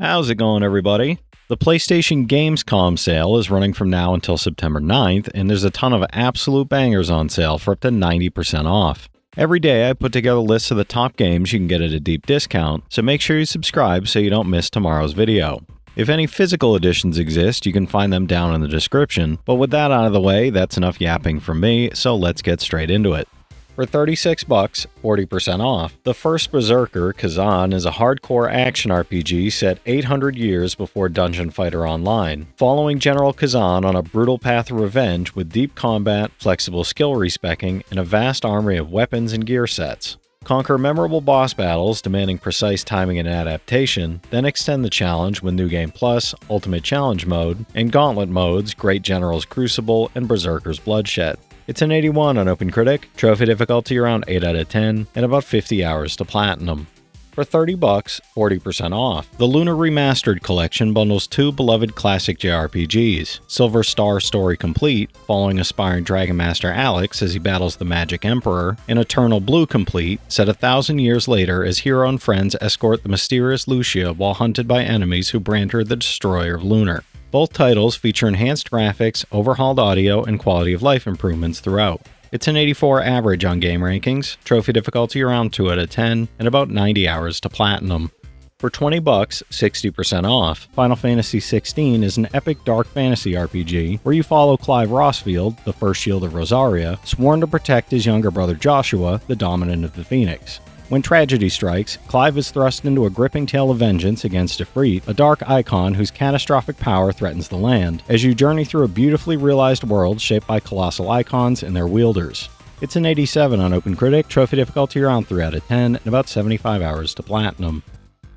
How's it going, everybody? The PlayStation Gamescom sale is running from now until September 9th, and there's a ton of absolute bangers on sale for up to 90% off. Every day I put together lists of the top games you can get at a deep discount, so make sure you subscribe so you don't miss tomorrow's video. If any physical editions exist, you can find them down in the description, but with that out of the way, that's enough yapping from me, so let's get straight into it. For $36, 40% off. The first Berserker, Khazan, is a hardcore action RPG set 800 years before Dungeon Fighter Online, following General Khazan on a brutal path of revenge with deep combat, flexible skill respeccing, and a vast armory of weapons and gear sets. Conquer memorable boss battles demanding precise timing and adaptation, then extend the challenge with New Game Plus, Ultimate Challenge Mode, and Gauntlet modes Great General's Crucible and Berserker's Bloodshed. It's an 81 on OpenCritic, trophy difficulty around 8 out of 10, and about 50 hours to platinum. For $30, 40% off. The Lunar Remastered collection bundles two beloved classic JRPGs, Silver Star Story Complete, following aspiring Dragon Master Alex as he battles the Magic Emperor, and Eternal Blue Complete, set 1,000 years later as hero and friends escort the mysterious Lucia while hunted by enemies who brand her the Destroyer of Lunar. Both titles feature enhanced graphics, overhauled audio, and quality of life improvements throughout. It's an 84 average on game rankings, trophy difficulty around 2 out of 10, and about 90 hours to platinum. For $20, 60% off. Final Fantasy XVI is an epic dark fantasy RPG where you follow Clive Rossfield, the first Shield of Rosaria, sworn to protect his younger brother Joshua, the Dominant of the Phoenix. When tragedy strikes, Clive is thrust into a gripping tale of vengeance against Ifrit, a dark icon whose catastrophic power threatens the land, as you journey through a beautifully realized world shaped by colossal icons and their wielders. It's an 87 on OpenCritic, trophy difficulty around 3 out of 10, and about 75 hours to platinum.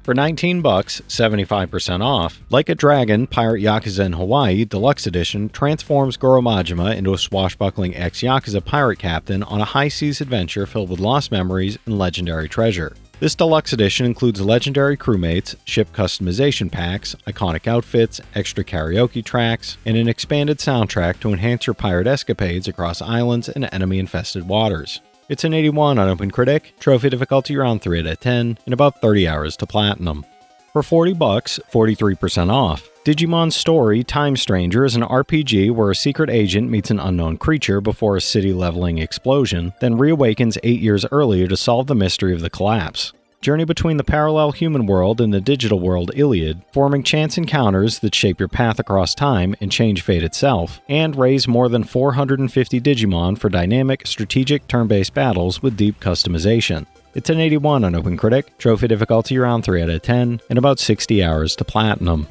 For $19, 75% off. Like a Dragon, Pirate Yakuza in Hawaii Deluxe Edition transforms Goro Majima into a swashbuckling ex-Yakuza pirate captain on a high-seas adventure filled with lost memories and legendary treasure. This deluxe edition includes legendary crewmates, ship customization packs, iconic outfits, extra karaoke tracks, and an expanded soundtrack to enhance your pirate escapades across islands and enemy-infested waters. It's an 81 on OpenCritic, trophy difficulty around 3 out of 10, and about 30 hours to platinum. For $40, 43% off. Digimon Story Time Stranger is an RPG where a secret agent meets an unknown creature before a city-leveling explosion, then reawakens 8 years earlier to solve the mystery of the collapse. Journey between the parallel human world and the digital world Iliad, forming chance encounters that shape your path across time and change fate itself, and raise more than 450 Digimon for dynamic, strategic turn-based battles with deep customization. It's an 81 on OpenCritic, trophy difficulty around 3 out of 10, and about 60 hours to platinum.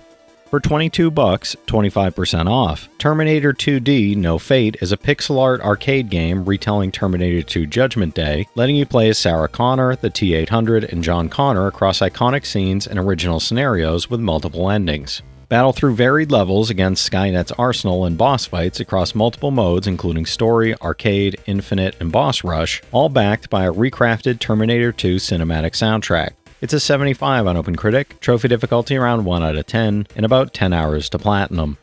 For $22, 25% off. Terminator 2D No Fate is a pixel art arcade game retelling Terminator 2 Judgment Day, letting you play as Sarah Connor, the T-800, and John Connor across iconic scenes and original scenarios with multiple endings. Battle through varied levels against Skynet's arsenal and boss fights across multiple modes including Story, Arcade, Infinite, and Boss Rush, all backed by a recrafted Terminator 2 cinematic soundtrack. It's a 75 on OpenCritic, trophy difficulty around 1 out of 10, and about 10 hours to platinum.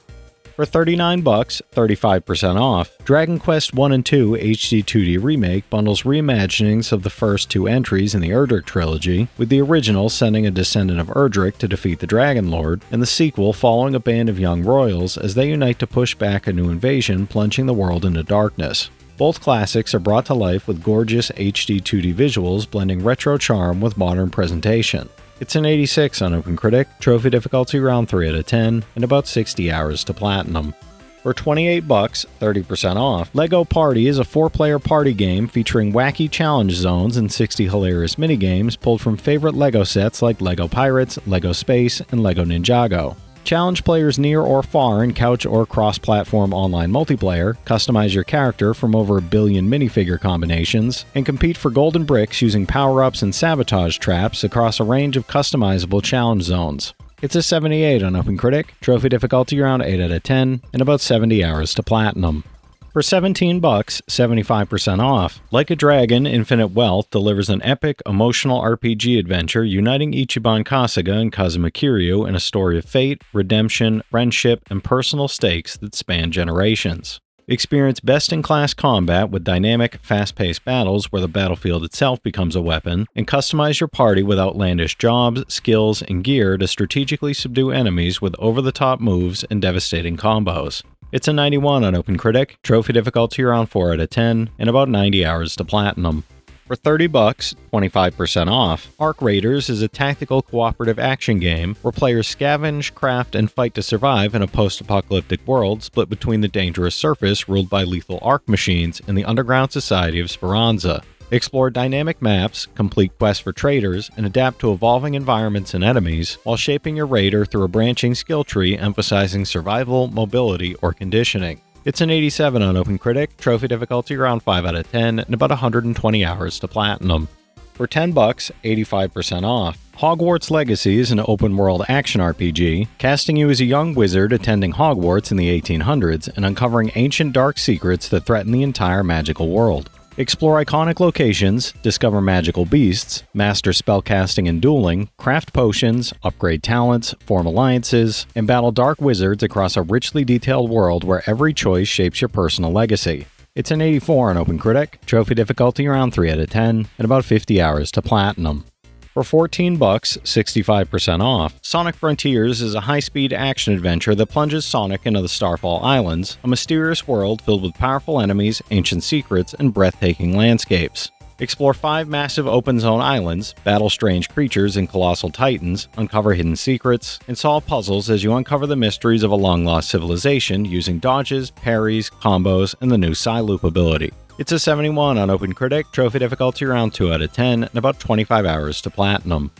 For $39, 35% off. Dragon Quest 1 and 2 HD 2D Remake bundles reimaginings of the first two entries in the Erdrick trilogy, with the original sending a descendant of Erdrick to defeat the Dragon Lord, and the sequel following a band of young royals as they unite to push back a new invasion plunging the world into darkness. Both classics are brought to life with gorgeous HD 2D visuals blending retro charm with modern presentation. It's an 86 on OpenCritic, trophy difficulty around 3 out of 10, and about 60 hours to platinum. For $28, 30% off. LEGO Party is a 4-player party game featuring wacky challenge zones and 60 hilarious minigames pulled from favorite LEGO sets like LEGO Pirates, LEGO Space, and LEGO Ninjago. Challenge players near or far in couch or cross-platform online multiplayer, customize your character from over 1 billion minifigure combinations, and compete for golden bricks using power-ups and sabotage traps across a range of customizable challenge zones. It's a 78 on OpenCritic, trophy difficulty around 8 out of 10, and about 70 hours to platinum. For $17, 75% off. Like a Dragon, Infinite Wealth delivers an epic, emotional RPG adventure uniting Ichiban Kasuga and Kazuma Kiryu in a story of fate, redemption, friendship, and personal stakes that span generations. Experience best-in-class combat with dynamic, fast-paced battles where the battlefield itself becomes a weapon, and customize your party with outlandish jobs, skills, and gear to strategically subdue enemies with over-the-top moves and devastating combos. It's a 91 on OpenCritic, trophy difficulty around 4 out of 10, and about 90 hours to platinum. For $30, 25% off, Arc Raiders is a tactical cooperative action game where players scavenge, craft, and fight to survive in a post-apocalyptic world split between the dangerous surface ruled by lethal arc machines and the underground society of Speranza. Explore dynamic maps, complete quests for traders, and adapt to evolving environments and enemies while shaping your raider through a branching skill tree emphasizing survival, mobility, or conditioning. It's an 87 on OpenCritic, trophy difficulty around 5 out of 10, and about 120 hours to platinum. For $10, 85% off. Hogwarts Legacy is an open-world action RPG, casting you as a young wizard attending Hogwarts in the 1800s and uncovering ancient dark secrets that threaten the entire magical world. Explore iconic locations, discover magical beasts, master spellcasting and dueling, craft potions, upgrade talents, form alliances, and battle dark wizards across a richly detailed world where every choice shapes your personal legacy. It's an 84 on OpenCritic, trophy difficulty around 3 out of 10, and about 50 hours to platinum. For $14, 65% off, Sonic Frontiers is a high-speed action adventure that plunges Sonic into the Starfall Islands, a mysterious world filled with powerful enemies, ancient secrets, and breathtaking landscapes. Explore 5 massive open-zone islands, battle strange creatures and colossal titans, uncover hidden secrets, and solve puzzles as you uncover the mysteries of a long-lost civilization using dodges, parries, combos, and the new Psy-Loop ability. It's a 71 on OpenCritic, trophy difficulty around 2 out of 10, and about 25 hours to platinum.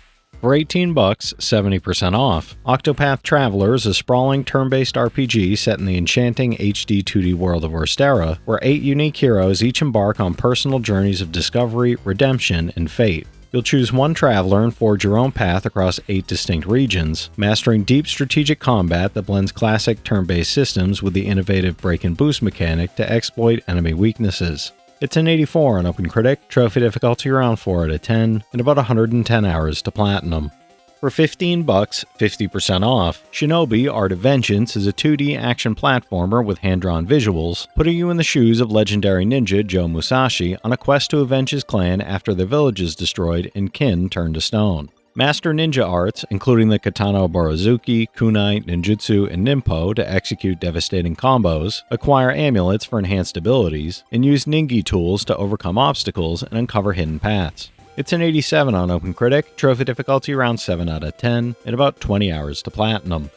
For $18, 70% off. Octopath Traveler is a sprawling turn-based RPG set in the enchanting HD 2D world of Orstera, where 8 unique heroes each embark on personal journeys of discovery, redemption, and fate. You'll choose one traveler and forge your own path across 8 distinct regions, mastering deep strategic combat that blends classic turn-based systems with the innovative break-and-boost mechanic to exploit enemy weaknesses. It's an 84 on OpenCritic, trophy difficulty around 4 out of 10, and about 110 hours to platinum. For $15, 50% off, Shinobi Art of Vengeance is a 2D action platformer with hand-drawn visuals, putting you in the shoes of legendary ninja Joe Musashi on a quest to avenge his clan after their village is destroyed and kin turned to stone. Master ninja arts, including the katana borozuki, kunai, ninjutsu, and ninpo to execute devastating combos, acquire amulets for enhanced abilities, and use ningi tools to overcome obstacles and uncover hidden paths. It's an 87 on OpenCritic, trophy difficulty around 7 out of 10, and about 20 hours to platinum.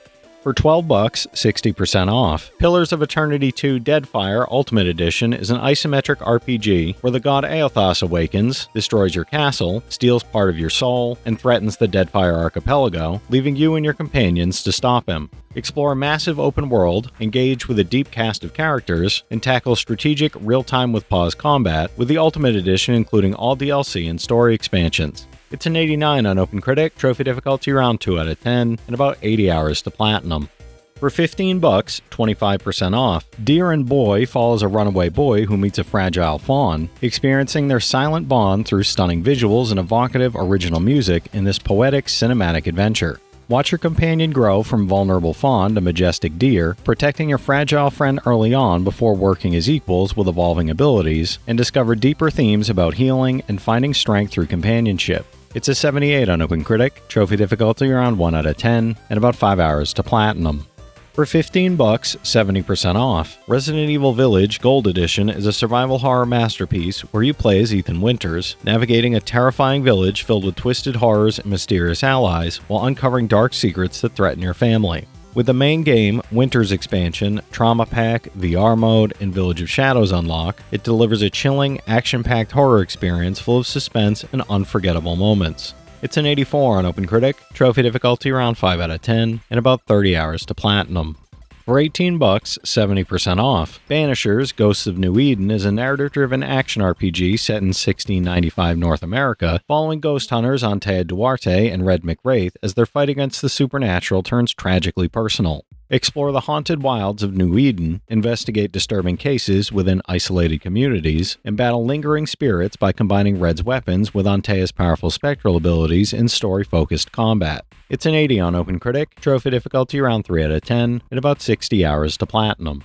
For $12, 60% off, Pillars of Eternity 2 Deadfire Ultimate Edition is an isometric RPG where the god Aothas awakens, destroys your castle, steals part of your soul, and threatens the Deadfire archipelago, leaving you and your companions to stop him. Explore a massive open world, engage with a deep cast of characters, and tackle strategic real-time with pause combat, with the Ultimate Edition including all DLC and story expansions. It's an 89 on OpenCritic, trophy difficulty around 2 out of 10, and about 80 hours to platinum. For $15, 25% off, Deer and Boy follows a runaway boy who meets a fragile fawn, experiencing their silent bond through stunning visuals and evocative original music in this poetic cinematic adventure. Watch your companion grow from vulnerable fawn to majestic deer, protecting your fragile friend early on before working as equals with evolving abilities, and discover deeper themes about healing and finding strength through companionship. It's a 78 on OpenCritic, trophy difficulty around 1 out of 10, and about 5 hours to platinum. For $15, 70% off, Resident Evil Village Gold Edition is a survival horror masterpiece where you play as Ethan Winters, navigating a terrifying village filled with twisted horrors and mysterious allies while uncovering dark secrets that threaten your family. With the main game, Winter's expansion, Trauma Pack, VR mode, and Village of Shadows unlock, it delivers a chilling, action-packed horror experience full of suspense and unforgettable moments. It's an 84 on OpenCritic, trophy difficulty around 5 out of 10, and about 30 hours to platinum. For $18, 70% off, Banishers Ghosts of New Eden is a narrative-driven action RPG set in 1695 North America, following ghost hunters Antea Duarte and Red McWraith as their fight against the supernatural turns tragically personal. Explore the haunted wilds of New Eden, investigate disturbing cases within isolated communities, and battle lingering spirits by combining Red's weapons with Antea's powerful spectral abilities in story-focused combat. It's an 80 on OpenCritic, trophy difficulty around 3 out of 10, and about 60 hours to platinum.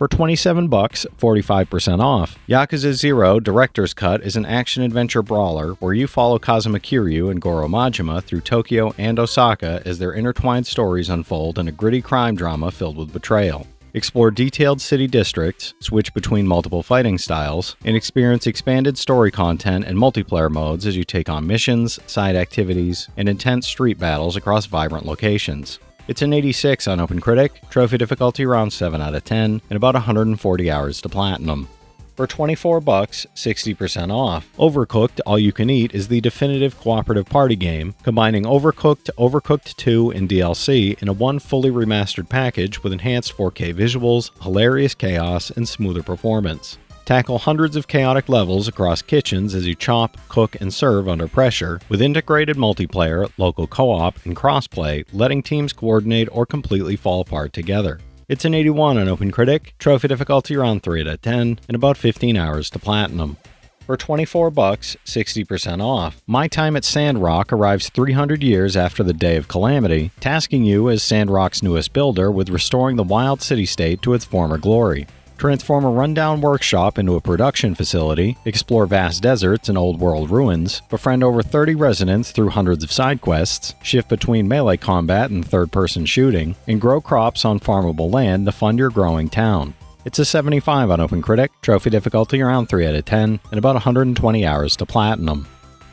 For $27, 45% off. Yakuza 0 Director's Cut is an action-adventure brawler where you follow Kazuma Kiryu and Goro Majima through Tokyo and Osaka as their intertwined stories unfold in a gritty crime drama filled with betrayal. Explore detailed city districts, switch between multiple fighting styles, and experience expanded story content and multiplayer modes as you take on missions, side activities, and intense street battles across vibrant locations. It's an 86 on OpenCritic, trophy difficulty around 7 out of 10, and about 140 hours to platinum. For $24, 60% off. Overcooked All You Can Eat is the definitive cooperative party game, combining Overcooked, Overcooked 2, and DLC in a one fully remastered package with enhanced 4K visuals, hilarious chaos, and smoother performance. Tackle hundreds of chaotic levels across kitchens as you chop, cook, and serve under pressure, with integrated multiplayer, local co-op, and crossplay, letting teams coordinate or completely fall apart together. It's an 81 on OpenCritic, trophy difficulty around 3 out of 10, and about 15 hours to platinum. For $24, 60% off. My Time at Sandrock arrives 300 years after the Day of Calamity, tasking you as Sandrock's newest builder with restoring the wild city-state to its former glory. Transform a rundown workshop into a production facility, explore vast deserts and old-world ruins, befriend over 30 residents through hundreds of side quests, shift between melee combat and third-person shooting, and grow crops on farmable land to fund your growing town. It's a 75 on OpenCritic, trophy difficulty around 3 out of 10, and about 120 hours to platinum.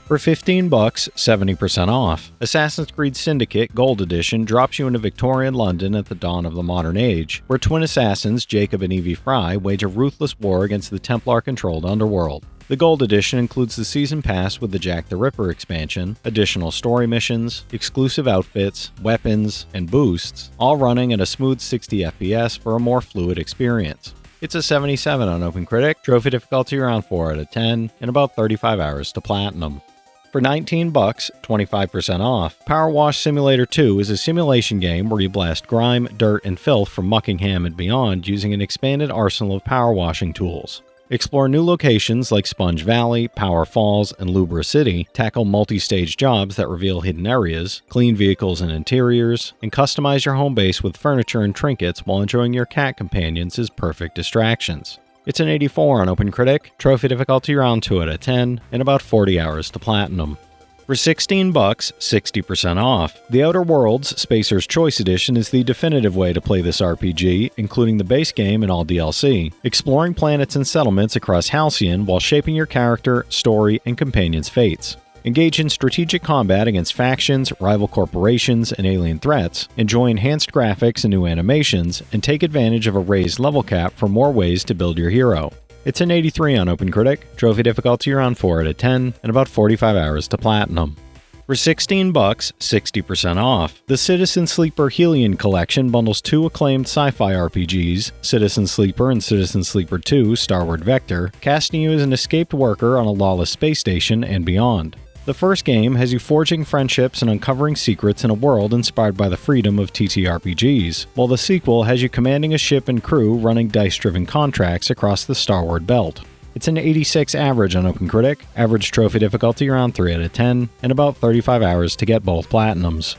For $15, 70% off. Assassin's Creed Syndicate Gold Edition drops you into Victorian London at the dawn of the modern age, where twin assassins Jacob and Evie Fry wage a ruthless war against the Templar-controlled underworld. The Gold Edition includes the Season Pass with the Jack the Ripper expansion, additional story missions, exclusive outfits, weapons, and boosts, all running at a smooth 60 FPS for a more fluid experience. It's a 77 on OpenCritic, trophy difficulty around 4 out of 10, and about 35 hours to platinum. For $19, 25% off. PowerWash Simulator 2 is a simulation game where you blast grime, dirt, and filth from Muckingham and beyond using an expanded arsenal of power washing tools. Explore new locations like Sponge Valley, Power Falls, and Lubra City, tackle multi-stage jobs that reveal hidden areas, clean vehicles and interiors, and customize your home base with furniture and trinkets while enjoying your cat companions as perfect distractions. It's an 84 on OpenCritic, trophy difficulty around 2 out of 10, and about 40 hours to platinum. For $16, 60% off. The Outer Worlds Spacer's Choice Edition is the definitive way to play this RPG, including the base game and all DLC, exploring planets and settlements across Halcyon while shaping your character, story, and companions' fates. Engage in strategic combat against factions, rival corporations, and alien threats, enjoy enhanced graphics and new animations, and take advantage of a raised level cap for more ways to build your hero. It's an 83 on OpenCritic, trophy difficulty around 4 out of 10, and about 45 hours to platinum. For $16, 60% off. The Citizen Sleeper Helion Collection bundles two acclaimed sci-fi RPGs, Citizen Sleeper and Citizen Sleeper 2 Starward Vector, casting you as an escaped worker on a lawless space station and beyond. The first game has you forging friendships and uncovering secrets in a world inspired by the freedom of TTRPGs, while the sequel has you commanding a ship and crew running dice-driven contracts across the Starward Belt. It's an 86 average on OpenCritic, average trophy difficulty around 3 out of 10, and about 35 hours to get both platinums.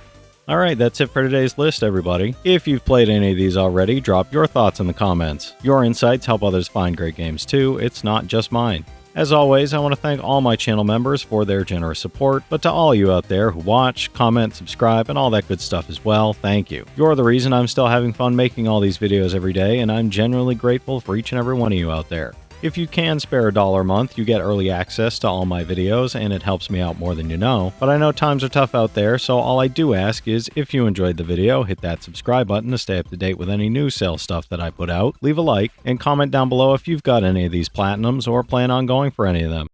Alright, that's it for today's list, everybody. If you've played any of these already, drop your thoughts in the comments. Your insights help others find great games too, it's not just mine. As always, I want to thank all my channel members for their generous support, but to all you out there who watch, comment, subscribe, and all that good stuff as well, thank you. You're the reason I'm still having fun making all these videos every day, and I'm genuinely grateful for each and every one of you out there. If you can spare $1 a month, you get early access to all my videos, and it helps me out more than you know. But I know times are tough out there, so all I do ask is, if you enjoyed the video, hit that subscribe button to stay up to date with any new sale stuff that I put out, leave a like, and comment down below if you've got any of these platinums or plan on going for any of them.